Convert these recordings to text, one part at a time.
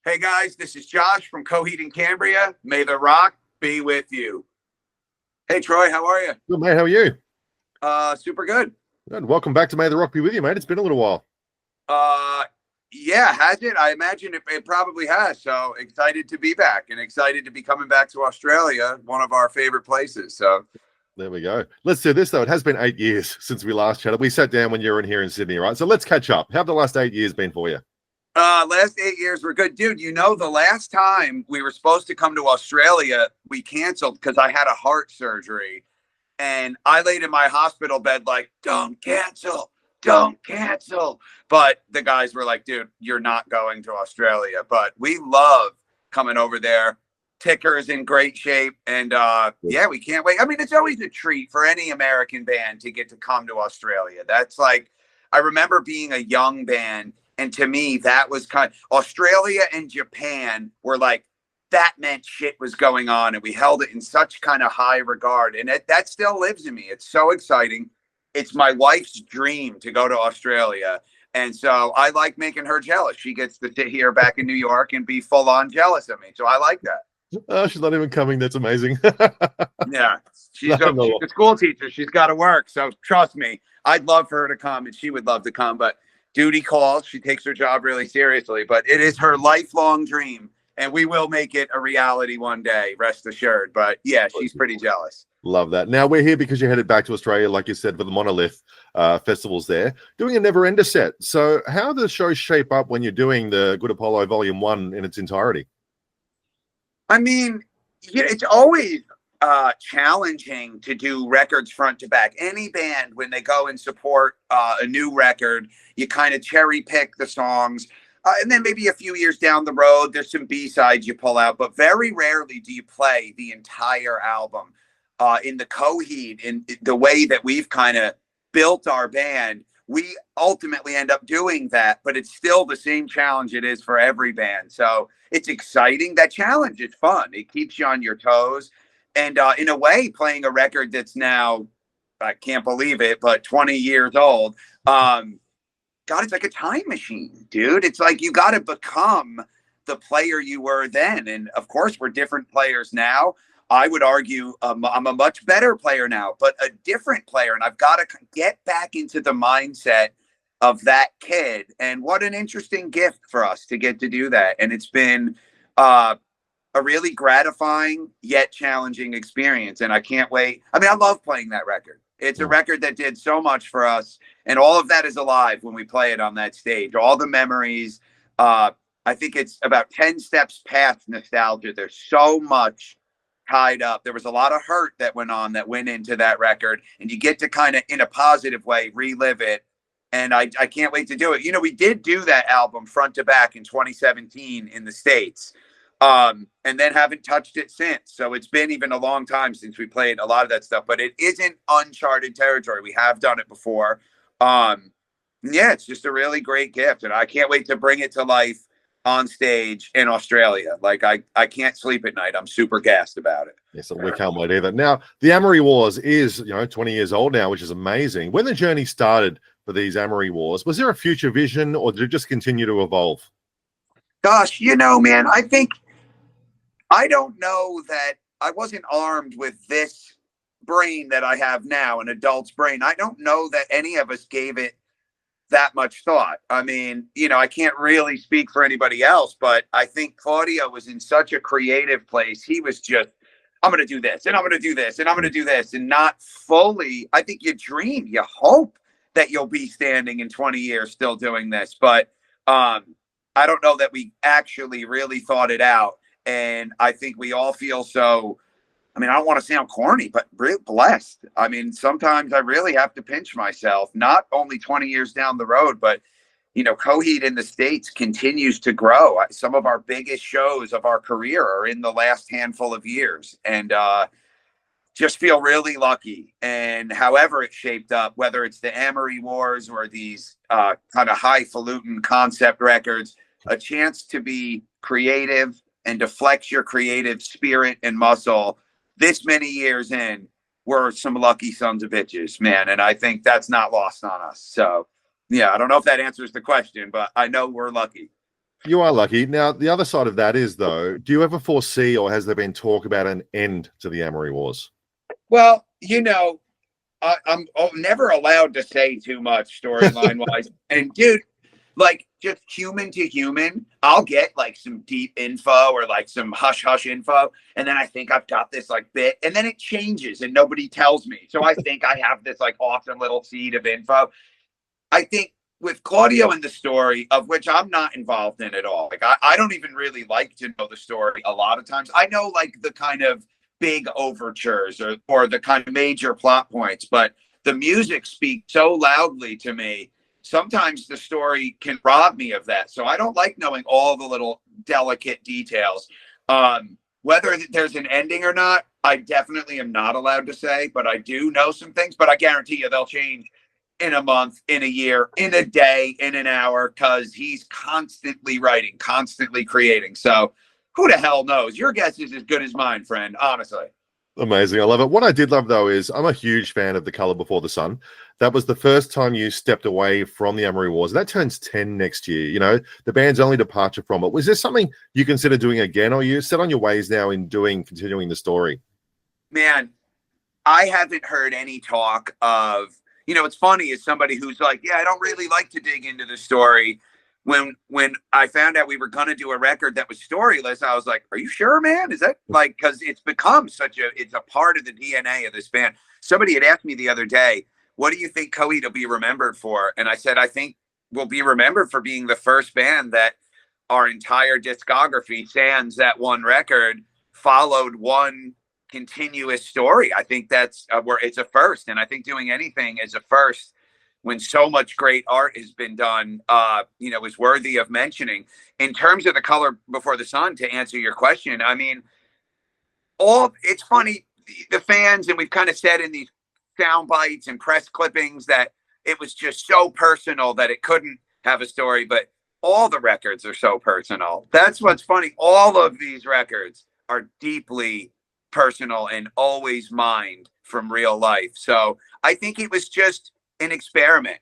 Hey guys, this is Josh from Coheed and Cambria. May the rock be with you. Hey Troy, how are you? Good, mate. How are you? Super good. Good. Welcome back to May the Rock Be With You, mate. It's been a little while. Uh, yeah, has it? I imagine it probably has. So excited to be back and excited to be coming back to Australia, one of our favorite places. So There we go. Let's do this, though. It has been 8 years since we last chatted. We sat down when you were in here in Sydney, right? So let's catch up. How have the last 8 years been for you? last 8 years were good. Dude, you know, the last time we were supposed to come to Australia, we canceled because I had a heart surgery. And I laid in my hospital bed like, don't cancel, don't cancel. But the guys were like, dude, you're not going to Australia. But we love coming over there. Ticker is in great shape. And yeah, we can't wait. I mean, it's always a treat for any American band to get to come to Australia. That's like, I remember being a young band. And to me, that was Australia and Japan were like, that meant shit was going on, and we held it in such kind of high regard, and that still lives in me. It's so exciting. It's my wife's dream to go to Australia, and so I like making her jealous. She gets to sit here back in New York and be full on jealous of me, so I like that. Oh, she's not even coming. That's amazing. Yeah, she's a school teacher. She's got to work, so trust me, I'd love for her to come, and she would love to come, but duty calls. She takes her job really seriously, but it is her lifelong dream. And we will make it a reality one day, rest assured. But yeah, she's pretty jealous. Love that. Now, we're here because you headed back to Australia, like you said, for the Monolith festivals there, doing a Neverender set. So how do the shows shape up when you're doing the Good Apollo Volume 1 in its entirety? I mean, yeah, it's always challenging to do records front to back. Any band, when they go and support a new record, you kind of cherry pick the songs. And then maybe a few years down the road, there's some B-sides you pull out, but very rarely do you play the entire album. In the Coheed, in the way that we've kind of built our band, we ultimately end up doing that, but it's still the same challenge it is for every band. So it's exciting. That challenge is fun. It keeps you on your toes. And in a way, playing a record that's now, I can't believe it, but 20 years old, God, it's like a time machine, dude. It's like you got to become the player you were then. And of course, we're different players now. I would argue I'm a much better player now, but a different player. And I've got to get back into the mindset of that kid. And what an interesting gift for us to get to do that. And it's been a really gratifying yet challenging experience. And I can't wait. I mean, I love playing that record. It's a record that did so much for us. And all of that is alive when we play it on that stage. All the memories. I think it's about 10 steps past nostalgia. There's so much tied up. There was a lot of hurt that went into that record. And you get to kind of, in a positive way, relive it. And I can't wait to do it. You know, we did do that album front to back in 2017 in the States. And then haven't touched it since. So it's been even a long time since we played a lot of that stuff, but it isn't uncharted territory. We have done it before. Yeah, it's just a really great gift. And I can't wait to bring it to life on stage in Australia. Like I can't sleep at night. I'm super gassed about it. Yes, so we can't wait either. Now, the Amory Wars is, 20 years old now, which is amazing. When the journey started for these Amory Wars, was there a future vision or did it just continue to evolve? Gosh, man, I don't know that I wasn't armed with this brain that I have now, an adult's brain. I don't know that any of us gave it that much thought. I mean, I can't really speak for anybody else, but I think Claudio was in such a creative place. He was just, I'm going to do this and I'm going to do this and I'm going to do this, and not fully. I think you dream, you hope that you'll be standing in 20 years still doing this. But I don't know that we actually really thought it out. And I think we all feel so, I mean, I don't want to sound corny, but blessed. I mean, sometimes I really have to pinch myself, not only 20 years down the road, but, Coheed in the States continues to grow. Some of our biggest shows of our career are in the last handful of years. And just feel really lucky. And however it shaped up, whether it's the Amory Wars or these kind of highfalutin concept records, a chance to be creative and to flex your creative spirit and muscle this many years in, we're some lucky sons of bitches, man. And I think that's not lost on us. So, yeah, I don't know if that answers the question, but I know we're lucky. You are lucky. Now, the other side of that is, though, do you ever foresee or has there been talk about an end to the Amory Wars? Well, I'm never allowed to say too much storyline wise. And dude, like just human to human, I'll get like some deep info or like some hush hush info. And then I think I've got this like bit and then it changes and nobody tells me. So I think I have this like awesome little seed of info. I think with Claudio and the story, of which I'm not involved in at all. Like I don't even really like to know the story a lot of times. I know like the kind of big overtures or the kind of major plot points, but the music speaks so loudly to me. Sometimes the story can rob me of that. So I don't like knowing all the little delicate details. Whether there's an ending or not, I definitely am not allowed to say, but I do know some things, but I guarantee you they'll change in a month, in a year, in a day, in an hour, because he's constantly writing, constantly creating. So who the hell knows? Your guess is as good as mine, friend, honestly. Amazing. I love it. What I did love, though, is I'm a huge fan of The Color Before the Sun. That was the first time you stepped away from the Amory Wars. That turns 10 next year. You know, the band's only departure from it. Was there something you consider doing again, or you set on your ways now in continuing the story? Man, I haven't heard any talk of, what's funny is somebody who's like, yeah, I don't really like to dig into the story. When I found out we were going to do a record that was storyless, I was like, are you sure, man? Is that like, because it's become it's a part of the DNA of this band. Somebody had asked me the other day, what do you think Coheed will be remembered for? And I said, I think we'll be remembered for being the first band that our entire discography, sans that one record, followed one continuous story. I think that's where it's a first. And I think doing anything is a first when so much great art has been done, is worthy of mentioning. In terms of The Color Before the Sun, to answer your question, I mean, it's funny, the fans, and we've kind of said in these sound bites and press clippings that it was just so personal that it couldn't have a story, but all the records are so personal. That's what's funny. All of these records are deeply personal and always mined from real life. So I think it was just an experiment.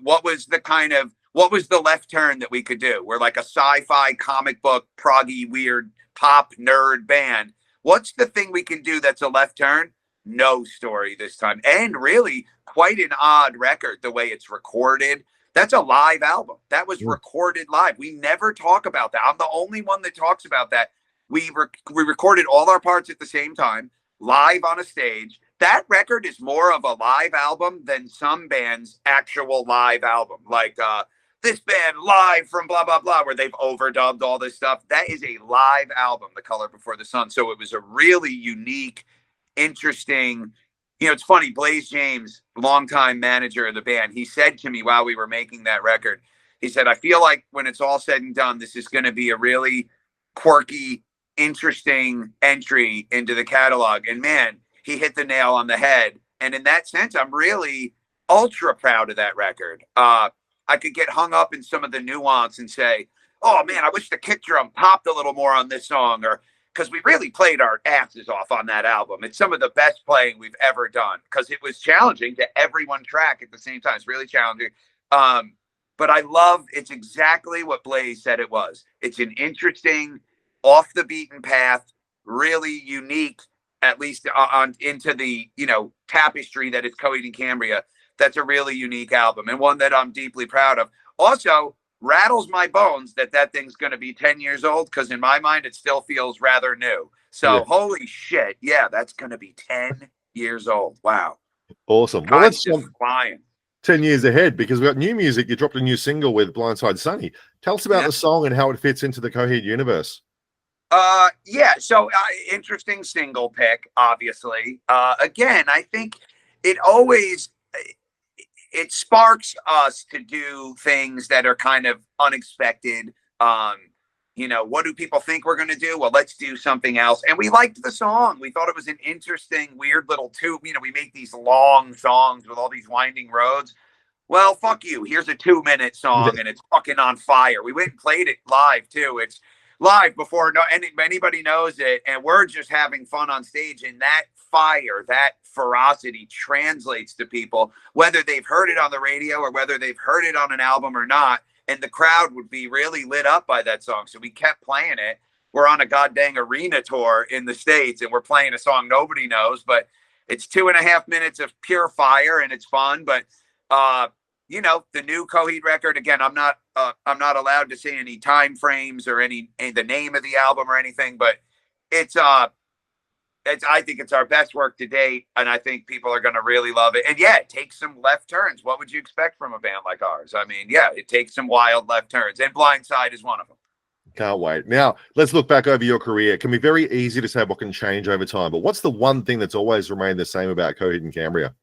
What was the left turn that we could do? We're like a sci-fi comic book, proggy, weird pop nerd band. What's the thing we can do that's a left turn? No story this time. And really quite an odd record, the way it's recorded. That's a live album. That was recorded live. We never talk about that. I'm the only one that talks about that. We recorded all our parts at the same time, live on a stage. That record is more of a live album than some bands' actual live album. Like this band live from blah, blah, blah, where they've overdubbed all this stuff. That is a live album, The Color Before the Sun. So it was a really unique, interesting, it's funny, Blaze James, longtime manager of the band, he said to me while we were making that record, he said, I feel like when it's all said and done, this is going to be a really quirky, interesting entry into the catalog. And man, he hit the nail on the head. And in that sense, I'm really ultra proud of that record. I could get hung up in some of the nuance and say, oh man, I wish the kick drum popped a little more on this song, or because we really played our asses off on that album. It's some of the best playing we've ever done because it was challenging to every one track at the same time. It's really challenging. But I love, it's exactly what Blaze said it was. It's an interesting, off the beaten path, really unique, at least on into the, tapestry that is Coheed and Cambria. That's a really unique album and one that I'm deeply proud of. Also, rattles my bones that thing's going to be 10 years old because in my mind it still feels rather new. So holy shit, yeah, that's going to be 10 years old. Wow. Awesome. Well, let's just flying 10 years ahead because we got new music. You dropped a new single with Blindside Sunny. Tell us about the song and how it fits into the Coheed universe. So interesting single pick, obviously. Again, I think it sparks us to do things that are kind of unexpected. What do people think we're going to do? Well, let's do something else. And we liked the song. We thought it was an interesting, weird little tube. We make these long songs with all these winding roads. Well, fuck you. Here's a 2-minute song and it's fucking on fire. We went and played it live too. It's live before anybody knows it. And we're just having fun on stage. And that fire, that ferocity translates to people, whether they've heard it on the radio or whether they've heard it on an album or not. and the crowd would be really lit up by that song. So we kept playing it. We're on a goddamn arena tour in the States, and we're playing a song nobody knows, but it's 2.5 minutes of pure fire, and it's fun. But you know, the new Coheed record, again, I'm not allowed to say any time frames or the name of the album or anything, but it's I think it's our best work to date, and I think people are going to really love it. And yeah, it takes some left turns. What would you expect from a band like ours? I mean, yeah, it takes some wild left turns, and Blindside is one of them. Can't wait. Now, let's look back over your career. It can be very easy to say what can change over time, but what's the one thing that's always remained the same about Coheed and Cambria?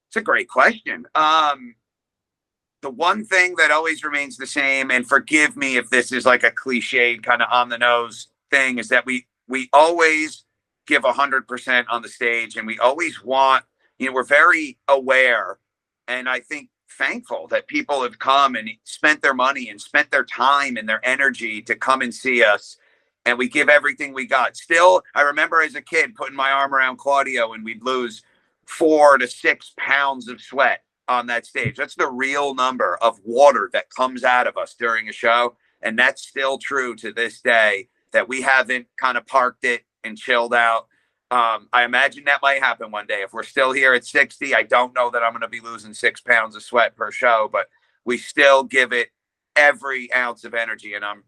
It's a great question. The one thing that always remains the same, and forgive me if this is like a cliched kind of on the nose thing, is that we always give 100% on the stage, and we always want, you know, we're very aware, and I think thankful that people have come and spent their money and spent their time and their energy to come and see us, and we give everything we got. Still, I remember as a kid putting my arm around Claudio, and we'd lose 4 to 6 pounds of sweat on that stage. That's the real number of water that comes out of us during a show, and that's still true to this day, that we haven't kind of parked it and chilled out. I imagine that might happen one day. If we're still here at 60, I don't know that I'm going to be losing 6 pounds of sweat per show, but we still give it every ounce of energy, and I'm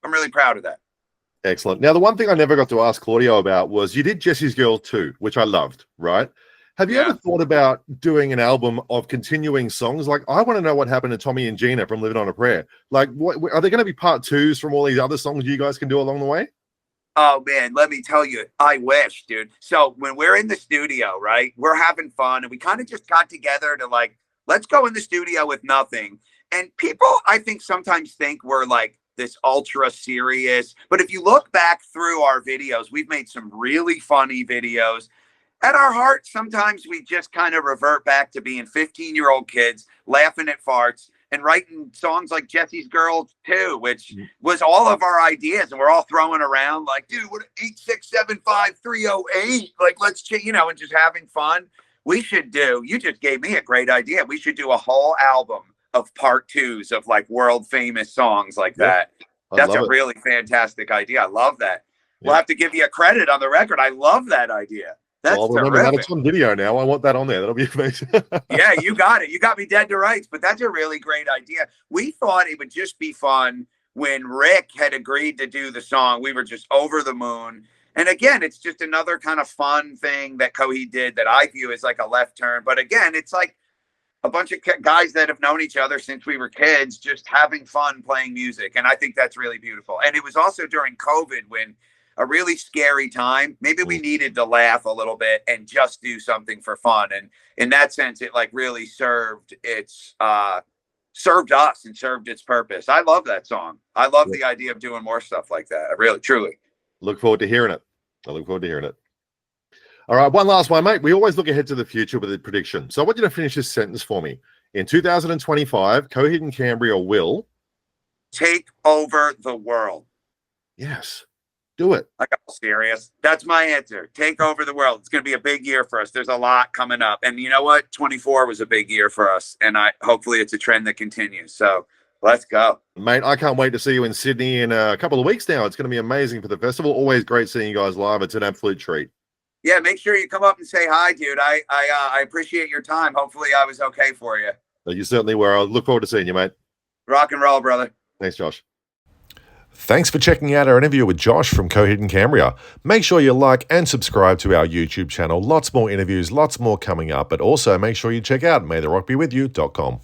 really proud of that. Excellent. Now, the one thing I never got to ask Claudio about was you did Jesse's Girl too, which I loved, right? Have you ever thought about doing an album of continuing songs? Like, I want to know what happened to Tommy and Gina from Living on a Prayer. Like, what are there going to be part 2s from all these other songs you guys can do along the way? Oh, man, let me tell you, I wish, dude. So when we're in the studio, right, we're having fun, and we kind of just got together to, like, let's go in the studio with nothing. And people, I think, sometimes think we're, like, this ultra serious. But if you look back through our videos, we've made some really funny videos. At our heart, sometimes we just kind of revert back to being 15-year-old kids laughing at farts and writing songs like Jesse's Girl too, which was all of our ideas, and we're all throwing around like, dude, what 8675308? Like, let's you know, and just having fun. We should do. You just gave me a great idea. We should do a whole album of part 2s of like world famous songs like that. That's a really fantastic idea. I love that. We'll have to give you a credit on the record. I love that idea. That's remember that it's on video now. I want that on there. That'll be amazing. Yeah, you got it. You got me dead to rights, but that's a really great idea. We thought it would just be fun when Rick had agreed to do the song. We were just over the moon. And again, it's just another kind of fun thing that Coheed did that I view as like a left turn. But again, it's like a bunch of guys that have known each other since we were kids, just having fun playing music. And I think that's really beautiful. And it was also during COVID, when a really scary time. Maybe we needed to laugh a little bit and just do something for fun. And in that sense, it like really served us and served its purpose. I love that song. I love the idea of doing more stuff like that. I really, truly look forward to hearing it. I look forward to hearing it. All right, one last one, mate. We always look ahead to the future with a prediction. So I want you to finish this sentence for me. In 2025, Coheed and Cambria will take over the world. Yes. Do it. I got serious. That's my answer. Take over the world. It's going to be a big year for us. There's a lot coming up. And you know what? 24 was a big year for us. And hopefully it's a trend that continues. So let's go. Mate, I can't wait to see you in Sydney in a couple of weeks now. It's going to be amazing for the festival. Always great seeing you guys live. It's an absolute treat. Yeah, make sure you come up and say hi, dude. I appreciate your time. Hopefully I was okay for you. You certainly were. I look forward to seeing you, mate. Rock and roll, brother. Thanks, Josh. Thanks for checking out our interview with Josh from Coheed and Cambria. Make sure you like and subscribe to our YouTube channel. Lots more interviews, lots more coming up, but also make sure you check out maytherockbewithyou.com.